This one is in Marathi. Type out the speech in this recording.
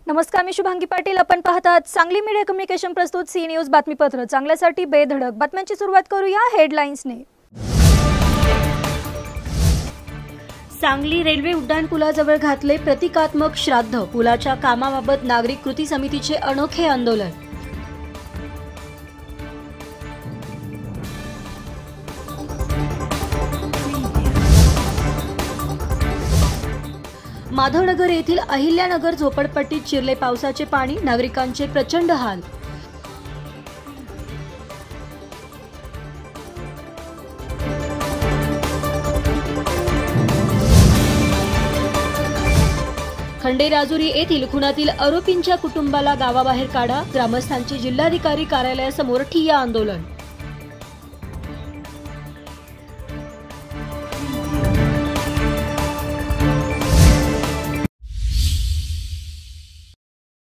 नमस्कार, मी शुभांगी पाटील. आपण पाहतात सांगली मीडिया कम्युनिकेशन प्रस्तुत सी न्यूज बातमीपत्र. चांगल्यासाठी बेधडक बातम्यांची सुरुवात करूया हेडलाईन्सने. सांगली रेल्वे उड्डाण पुलाजवळ घातले प्रतिकात्मक श्राद्ध. पुलाच्या कामाबाबत नागरिक कृती समितीचे अनोखे आंदोलन. माधवनगर येथील अहिल्यानगर झोपडपट्टीत शिरले पावसाचे पाणी. नागरिकांचे प्रचंड हाल. खंडेराजुरी येथील खुनातील आरोपींच्या कुटुंबाला गावाबाहेर काढा. ग्रामस्थांचे जिल्हाधिकारी कार्यालयासमोर ठिय्या आंदोलन.